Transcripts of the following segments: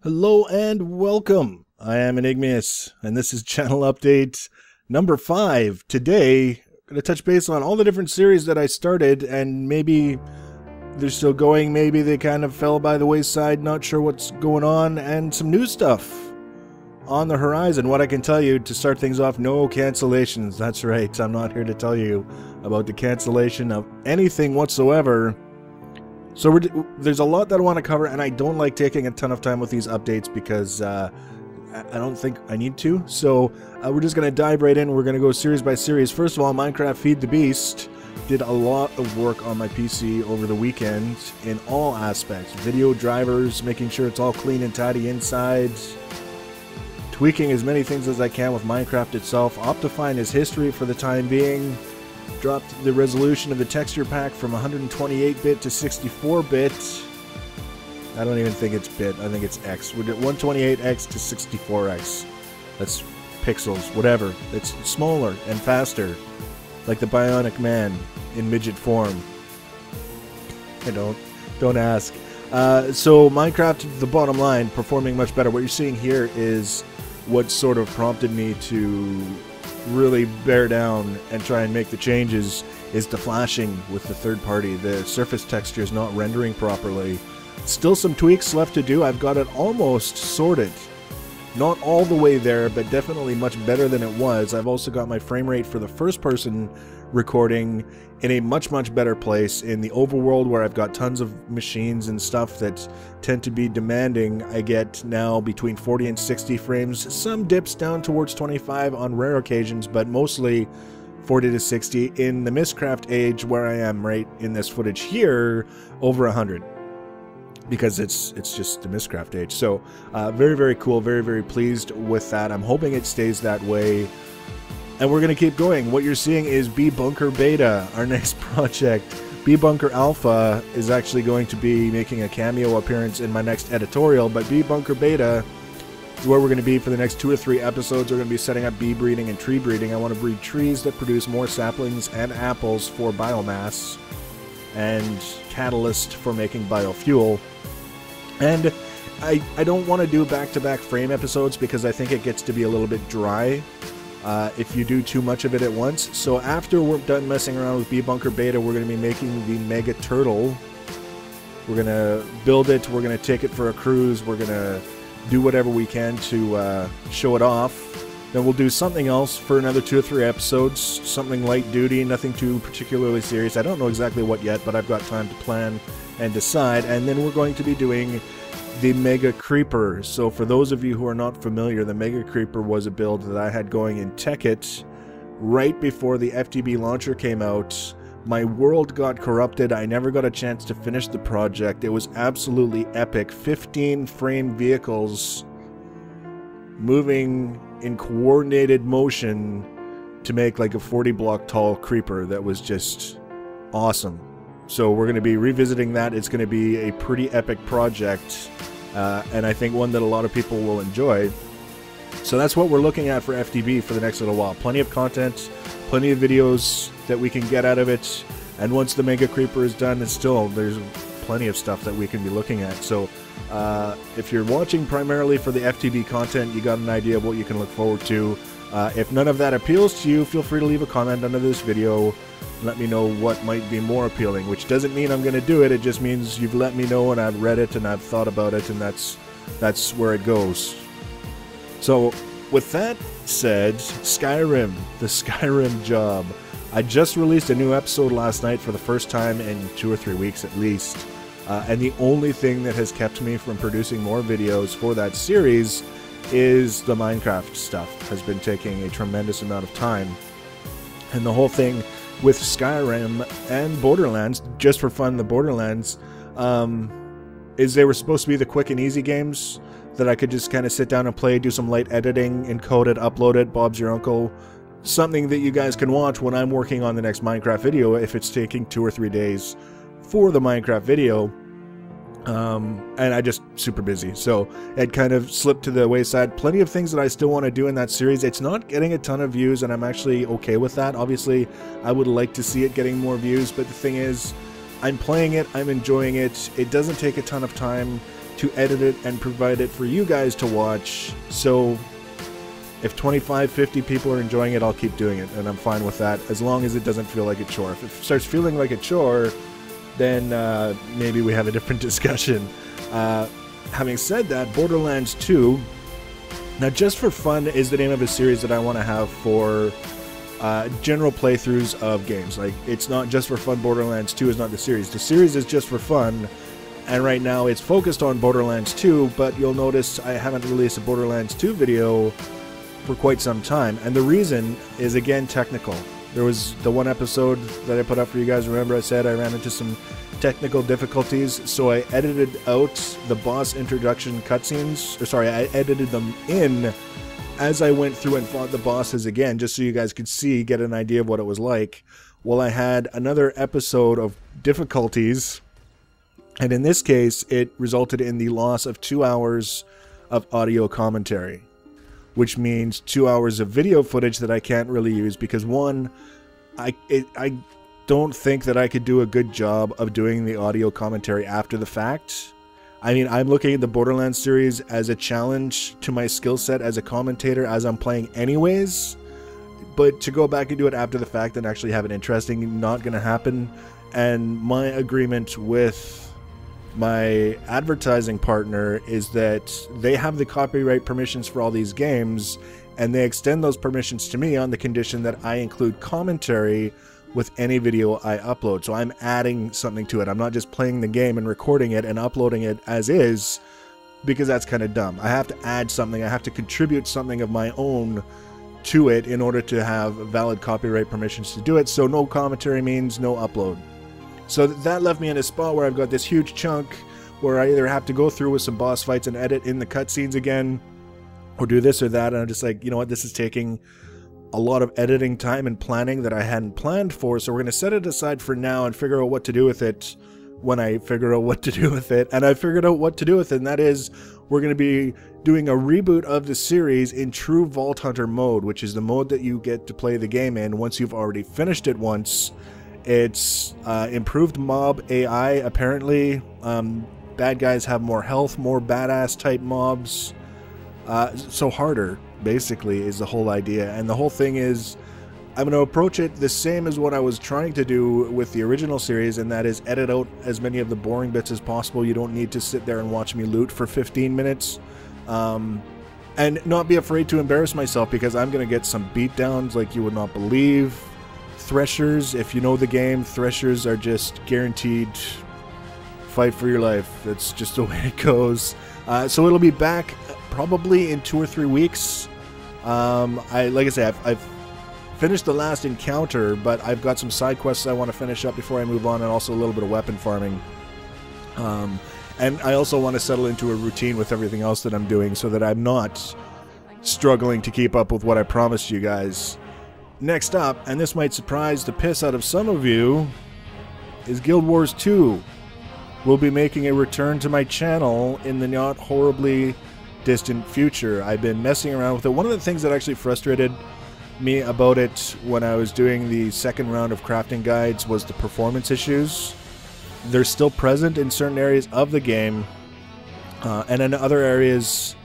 Hello and welcome. I am Enigmius, and this is channel update number 5. Today, I'm going to touch base on all the different series that I started, and maybe they're still going, maybe they kind of fell by the wayside, not sure what's going on, and some new stuff on the horizon. What I can tell you to start things off, no cancellations. That's right, I'm not here to tell you about the cancellation of anything whatsoever. So there's a lot that I want to cover, and I don't like taking a ton of time with these updates because I don't think I need to. So we're just going to dive right in. We're going to go series by series. First of all, Minecraft Feed the Beast did a lot of work on my PC over the weekend in all aspects. Video drivers, making sure it's all clean and tidy inside, tweaking as many things as I can with Minecraft itself, optifying his history for the time being. Dropped the resolution of the texture pack from 128-bit to 64-bit. I don't even think it's bit, I think it's X. We did 128X to 64X. That's pixels, whatever. It's smaller and faster. Like the Bionic Man in midget form. I don't ask. So Minecraft, the bottom line, performing much better. What you're seeing here is what sort of prompted me to really bear down and try and make the changes is the flashing with the third party. The surface texture is not rendering properly. Still some tweaks left to do. I've got it almost sorted. Not all the way there, but definitely much better than it was. I've also got my frame rate for the first person recording in a much better place. In the overworld, where I've got tons of machines and stuff that tend to be demanding, I get now between 40 and 60 frames. Some dips down towards 25 on rare occasions, but mostly 40 to 60. In the Mistcraft age, where I am right in this footage here, over 100. Because it's just the Mistcraft age. So very cool, very pleased with that. I'm hoping it stays that way, and we're gonna keep going. What you're seeing is B-Bunker Beta, our next project. B-Bunker Alpha is actually going to be making a cameo appearance in my next editorial, but B-Bunker Beta is where we're going to be for the next 2 or 3 episodes. We're going to be setting up bee breeding and tree breeding. I want to breed trees that produce more saplings and apples for biomass and catalyst for making biofuel. And I don't want to do back-to-back frame episodes because I think it gets to be a little bit dry if you do too much of it at once. So after we're done messing around with B-Bunker Beta, we're going to be making the Mega Turtle. We're going to build it, we're going to take it for a cruise, we're going to do whatever we can to show it off. Then we'll do something else for another 2 or 3 episodes, something light duty, nothing too particularly serious. I don't know exactly what yet, but I've got time to plan and decide. And then we're going to be doing the Mega Creeper. So for those of you who are not familiar, the Mega Creeper was a build that I had going in Tekkit right before the FTB launcher came out. My world got corrupted. I never got a chance to finish the project. It was absolutely epic. 15 frame vehicles moving in coordinated motion to make like a 40 block tall creeper that was just awesome. So we're going to be revisiting that. It's going to be a pretty epic project, and I think one that a lot of people will enjoy. So that's what we're looking at for FTB for the next little while. Plenty of content, plenty of videos that we can get out of it, and once the Mega Creeper is done, there's plenty of stuff that we can be looking at. So if you're watching primarily for the FTB content, you got an idea of what you can look forward to. If none of that appeals to you, feel free to leave a comment under this video. Let me know what might be more appealing, which doesn't mean I'm going to do it. It just means you've let me know and I've read it and I've thought about it, and that's where it goes. So with that said, Skyrim, the Skyrim job. I just released a new episode last night for the first time in 2 or 3 weeks at least. And the only thing that has kept me from producing more videos for that series is the Minecraft stuff. Has been taking a tremendous amount of time. And the whole thing with Skyrim and Borderlands, just for fun, the Borderlands, is they were supposed to be the quick and easy games that I could just kind of sit down and play, do some light editing, encode it, upload it, Bob's your uncle. Something that you guys can watch when I'm working on the next Minecraft video if it's taking 2 or 3 days for the Minecraft video. And I just super busy, so it kind of slipped to the wayside. Plenty of things that I still want to do in that series. It's not getting a ton of views, and I'm actually okay with that. Obviously, I would like to see it getting more views, but the thing is, I'm playing it, I'm enjoying it. It doesn't take a ton of time. to edit it and provide it for you guys to watch. So if 25, 50 people are enjoying it, I'll keep doing it, and I'm fine with that, as long as it doesn't feel like a chore. If it starts feeling like a chore, then maybe we have a different discussion. Having said that, Borderlands 2, now Just for Fun is the name of a series that I want to have for general playthroughs of games. Like, it's not Just for Fun. Borderlands 2 is not the series. The series is Just for Fun, and right now it's focused on Borderlands 2, but you'll notice I haven't released a Borderlands 2 video for quite some time, and the reason is, again, technical. There was the one episode that I put up for you guys. Remember I said I ran into some technical difficulties, so I edited out the boss introduction cutscenes, or sorry, I edited them in as I went through and fought the bosses again, just so you guys could see, get an idea of what it was like. Well, I had another episode of difficulties, and in this case, it resulted in the loss of 2 hours of audio commentary, which means 2 hours of video footage that I can't really use because, one, I don't think that I could do a good job of doing the audio commentary after the fact. I mean, I'm looking at the Borderlands series as a challenge to my skill set as a commentator as I'm playing anyways, but to go back and do it after the fact and actually have it interesting, not going to happen. And my agreement with my advertising partner is that they have the copyright permissions for all these games, and they extend those permissions to me on the condition that I include commentary with any video I upload. So I'm adding something to it. I'm not just playing the game and recording it and uploading it as is, because that's kind of dumb. I have to add something. I have to contribute something of my own to it in order to have valid copyright permissions to do it. So no commentary means no upload. So that left me in a spot where I've got this huge chunk where I either have to go through with some boss fights and edit in the cutscenes again, or do this or that, and I'm just like, you know what, this is taking a lot of editing time and planning that I hadn't planned for, so we're going to set it aside for now and figure out what to do with it when I figure out what to do with it. And I figured out what to do with it, and that is we're going to be doing a reboot of the series in true Vault Hunter mode, which is the mode that you get to play the game in once you've already finished it once. It's improved mob AI, apparently. Bad guys have more health, more badass type mobs. So harder, basically, is the whole idea. And the whole thing is, I'm going to approach it the same as what I was trying to do with the original series, and that is edit out as many of the boring bits as possible. You don't need to sit there and watch me loot for 15 minutes. And not be afraid to embarrass myself, because I'm going to get some beatdowns like you would not believe. Threshers, if you know the game, Threshers are just guaranteed fight for your life. That's just the way it goes. So it'll be back probably in 2 or 3 weeks. Like I say, I've finished the last encounter, but I've got some side quests I want to finish up before I move on, and also a little bit of weapon farming. And I also want to settle into a routine with everything else that I'm doing, so that I'm not struggling to keep up with what I promised you guys. Next up, and this might surprise the piss out of some of you, is Guild Wars 2. We'll be making a return to my channel in the not horribly distant future. I've been messing around with it. One of the things that actually frustrated me about it when I was doing the second round of crafting guides was the performance issues. They're still present in certain areas of the game, and in other areas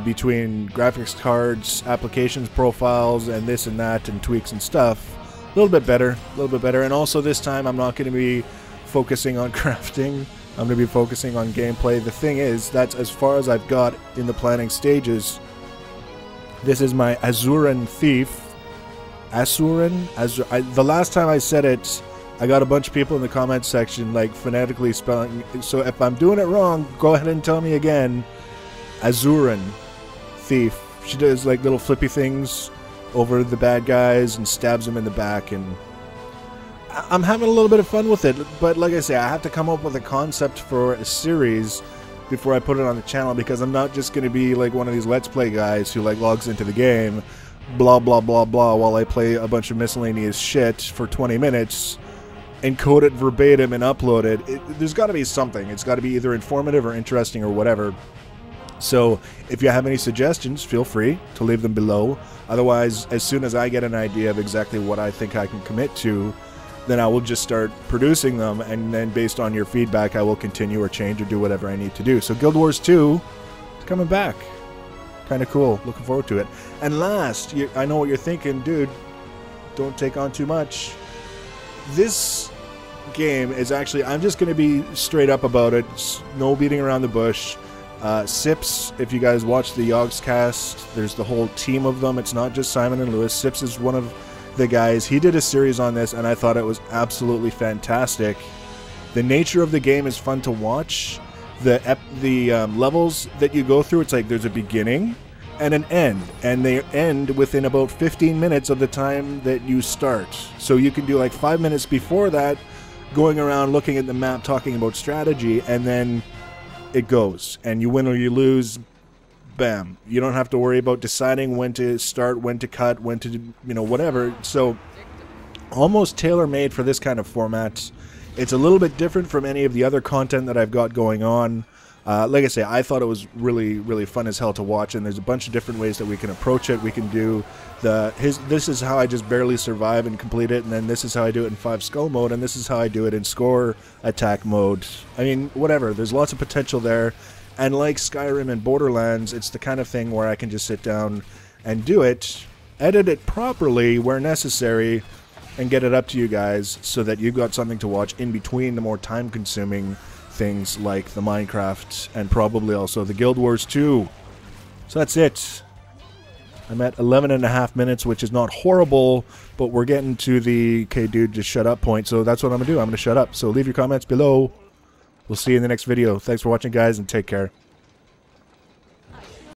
between graphics cards, applications profiles, and this and that, and tweaks and stuff. A little bit better, and also this time I'm not going to be focusing on crafting. I'm going to be focusing on gameplay. The thing is, that's as far as I've got in the planning stages. This is my Azuran Thief. The last time I said it, I got a bunch of people in the comments section like phonetically spelling. So if I'm doing it wrong, go ahead and tell me again. Azuran Thief. She does like little flippy things over the bad guys and stabs them in the back, and I'm having a little bit of fun with it. But like I say, I have to come up with a concept for a series before I put it on the channel, because I'm not just going to be like one of these Let's Play guys who like logs into the game, blah blah blah blah, while I play a bunch of miscellaneous shit for 20 minutes, encode it verbatim and upload it. There's got to be something. It's got to be either informative or interesting or whatever. So if you have any suggestions, feel free to leave them below. Otherwise, as soon as I get an idea of exactly what I think I can commit to, then I will just start producing them, and then based on your feedback, I will continue or change or do whatever I need to do. So Guild Wars 2 is coming back. Kind of cool. Looking forward to it. And last, I know what you're thinking, dude. Don't take on too much. This game is actually, I'm just going to be straight up about it. No beating around the bush. Sips, if you guys watch the Yogs cast, there's the whole team of them. It's not just Simon and Lewis. Sips is one of the guys. He did a series on this, and I thought it was absolutely fantastic. The nature of the game is fun to watch. The levels that you go through, it's like there's a beginning and an end, and they end within about 15 minutes of the time that you start. So you can do like 5 minutes before that, going around looking at the map, talking about strategy, and then it goes, and you win or you lose. Bam. You don't have to worry about deciding when to start, when to cut, when to, whatever. So almost tailor-made for this kind of format. It's a little bit different from any of the other content that I've got going on. Like I say, I thought it was really, really fun as hell to watch, and there's a bunch of different ways that we can approach it. We can do this is how I just barely survive and complete it, and then this is how I do it in 5 skull mode, and this is how I do it in score attack mode. I mean, whatever. There's lots of potential there, and like Skyrim and Borderlands, it's the kind of thing where I can just sit down and do it, edit it properly where necessary, and get it up to you guys so that you've got something to watch in between the more time-consuming things like the Minecraft and probably also the Guild Wars 2. So that's it. I'm at 11.5 minutes, which is not horrible, but we're getting to the, okay, dude, just shut up point. So that's what I'm going to do. I'm going to shut up. So leave your comments below. We'll see you in the next video. Thanks for watching, guys, and take care.